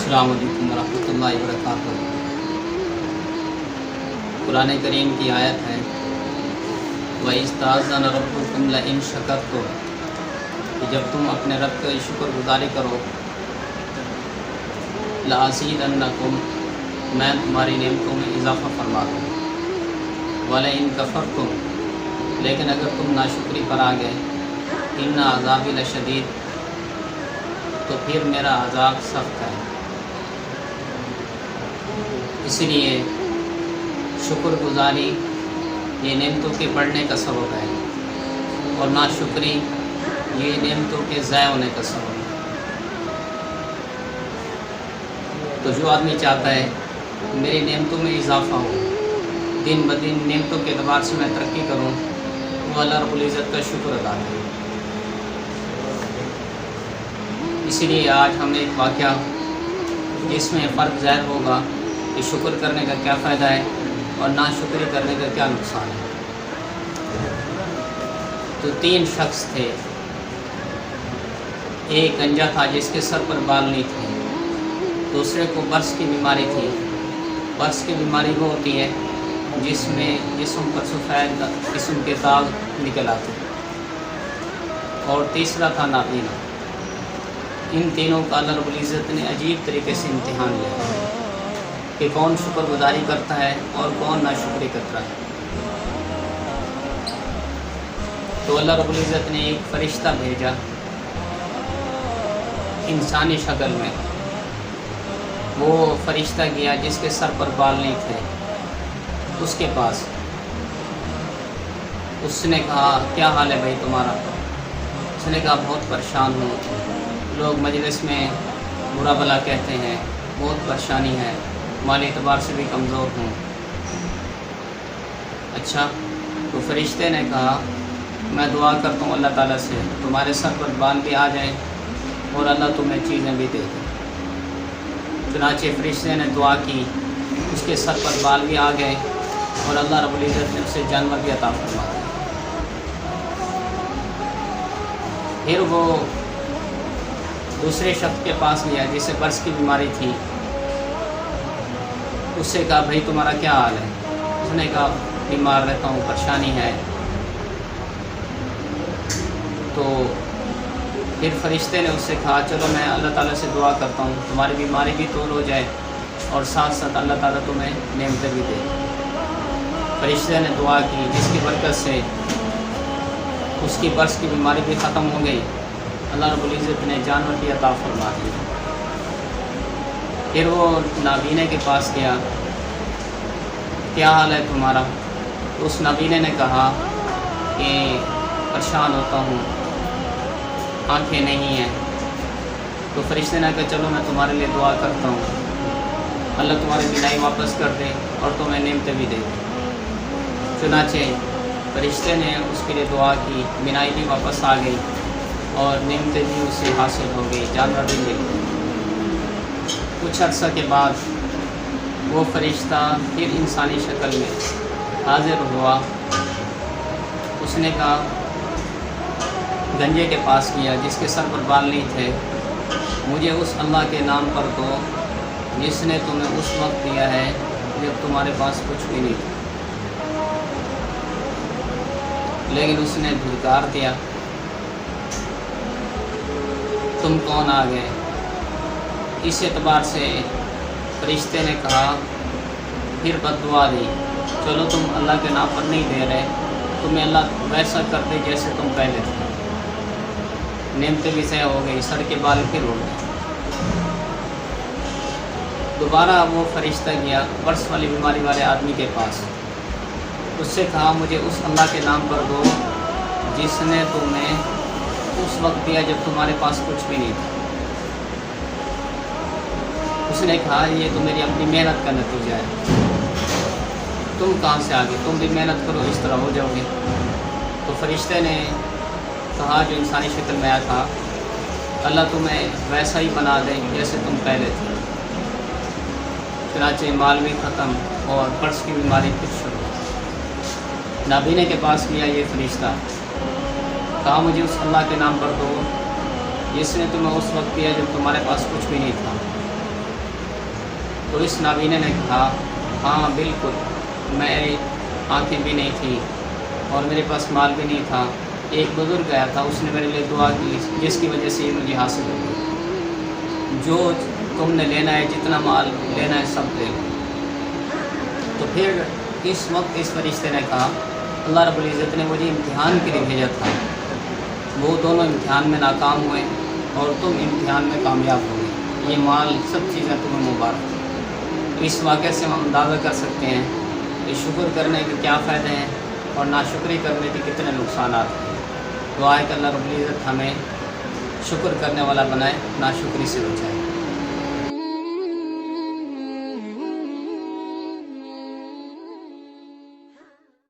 السلام علیکم ورحمۃ اللہ وبرکاتہ۔ قرآن کریم کی آیت ہے وَإِذْ رَبُّكُمْ لَئِن شَكَرْتُمْ، کہ جب تم اپنے رب کا شکر گزاری کرو لَأَزِيدَنَّكُمْ، میں تمہاری نعمتوں میں اضافہ فرما دوں، وَلَئِن كَفَرْتُمْ، لیکن اگر تم ناشکری پر آ گئے إِنَّ عَذَابِي لَشَدِيدٌ، تو پھر میرا عذاب سخت ہے۔ اس لیے شکر گزاری یہ نعمتوں کے بڑھنے کا سبب ہے، اور ناشکری یہ نعمتوں کے ضائع ہونے کا سبب ہے۔ تو جو آدمی چاہتا ہے میری نعمتوں میں اضافہ ہو، دن بدن نعمتوں کے اعتبار سے میں ترقی کروں، وہ اللہ رب العزت کا شکر ادا کرے۔ اسی لیے آج ہم ایک واقعہ جس میں فرق ظاہر ہوگا کہ شکر کرنے کا کیا فائدہ ہے اور ناشکری کرنے کا کیا نقصان ہے۔ تو 3 شخص تھے، ایک گنجا تھا جس کے سر پر بال نہیں تھے، دوسرے کو برس کی بیماری تھی۔ برس کی بیماری وہ ہوتی ہے جس میں جسم پر سفید قسم کے داغ نکل آتے، اور تیسرا تھا نابینا۔ ان تینوں کا اللہ رب العزت نے عجیب طریقے سے امتحان لیا کہ کون شکر گزاری کرتا ہے اور کون ناشکری کرتا ہے۔ تو اللہ رب العزت نے ایک فرشتہ بھیجا انسانی شکل میں۔ وہ فرشتہ گیا جس کے سر پر بال نہیں تھے، اس کے پاس۔ اس نے کہا کیا حال ہے بھائی تمہارا؟ اس نے کہا بہت پریشان ہوں، لوگ مجلس میں برا بھلا کہتے ہیں، بہت پریشانی ہے، مالی اعتبار سے بھی کمزور ہوں۔ اچھا، تو فرشتے نے کہا میں دعا کرتا ہوں اللہ تعالیٰ سے تمہارے سر پر بال بھی آ جائیں اور اللہ تمہیں چیزیں بھی دے دے۔ چنانچہ فرشتے نے دعا کی، اس کے سر پر بال بھی آ گئے اور اللہ رب العزت نے اسے جانور بھی عطا فرما دیا۔ پھر وہ دوسرے شخص کے پاس گیا جسے برس کی بیماری تھی۔ اس سے کہا بھائی تمہارا کیا حال ہے؟ اس نے کہا بیمار رہتا ہوں، پریشانی ہے۔ تو پھر فرشتے نے اس سے کہا چلو میں اللہ تعالیٰ سے دعا کرتا ہوں تمہاری بیماری بھی دور ہو جائے اور ساتھ ساتھ اللہ تعالیٰ تمہیں نعمتیں بھی دے۔ فرشتے نے دعا کی جس کی برکت سے اس کی برس کی بیماری بھی ختم ہو گئی، اللہ رب العزت نے جانور بھی عطا فرما دی۔ پھر وہ نابینے کے پاس گیا، کیا حال ہے تمہارا؟ تو اس نابینے نے کہا کہ پریشان ہوتا ہوں، آنکھیں نہیں ہیں۔ تو فرشتے نے کہا چلو میں تمہارے لیے دعا کرتا ہوں، اللہ تمہاری بینائی واپس کر دے اور تمہیں نعمتیں بھی دے دے۔ چنانچہ فرشتے نے اس کے لیے دعا کی، بینائی بھی واپس آ گئی اور نعمتیں بھی اسے حاصل ہو گئی، جانور بھی مل گئے۔ کچھ عرصہ کے بعد وہ فرشتہ پھر انسانی شکل میں حاضر ہوا۔ اس نے کہا گنجے کے پاس گیا جس کے سر پر بال نہیں تھے، مجھے اس اللہ کے نام پر دو جس نے تمہیں اس وقت دیا ہے جب تمہارے پاس کچھ بھی نہیں تھا۔ لیکن اس نے دھتکار دیا، تم کون آ گئے؟ اس اعتبار سے فرشتے نے کہا پھر بد دعا دی، چلو تم اللہ کے نام پر نہیں دے رہے، تمہیں اللہ ویسا کر دے جیسے تم پہلے تھے۔ نعمتیں بھی ضائع ہو گئی، سر کے بال پھر اڑ گئے۔ دوبارہ وہ فرشتہ گیا برس والی بیماری والے آدمی کے پاس۔ اس سے کہا مجھے اس اللہ کے نام پر دو جس نے تمہیں اس وقت دیا جب تمہارے پاس کچھ بھی نہیں تھا۔ اس نے کہا یہ تو میری اپنی محنت کا نتیجہ ہے، تم کہاں سے آگے، تم بھی محنت کرو اس طرح ہو جاؤ گے۔ تو فرشتے نے کہا جو انسانی شکل میں آیا تھا اللہ تمہیں ویسا ہی بنا دے جیسے تم پہلے تھے۔ چنانچہ مال بھی ختم اور برس کی بیماری پھر شروع۔ نابینے کے پاس گیا یہ فرشتہ، کہا مجھے اس اللہ کے نام پر دو جس نے تمہیں اس وقت دیا جب تمہارے پاس کچھ بھی نہیں تھا۔ تو اس نابینے نے کہا ہاں بالکل، میری آنکھیں بھی نہیں تھیں اور میرے پاس مال بھی نہیں تھا، ایک بزرگ گیا تھا، اس نے میرے لیے دعا کی جس کی وجہ سے یہ مجھے حاصل ہوئی، جو تم نے لینا ہے، جتنا مال لینا ہے سب لے لو۔ تو پھر اس وقت اس فرشتے نے کہا اللہ رب العزت نے مجھے امتحان کے لیے بھیجا تھا، وہ دونوں امتحان میں ناکام ہوئے اور تم امتحان میں کامیاب ہو گئے، یہ مال سب چیزیں تمہیں مبارک۔ اس واقعے سے ہم اندازہ کر سکتے ہیں کہ شکر کرنے کے کیا فائدے ہیں اور ناشکری کرنے کے کتنے نقصانات ہیں۔ دعا ہے کہ اللہ رب العزت ہمیں شکر کرنے والا بنائے، ناشکری سے بچائے۔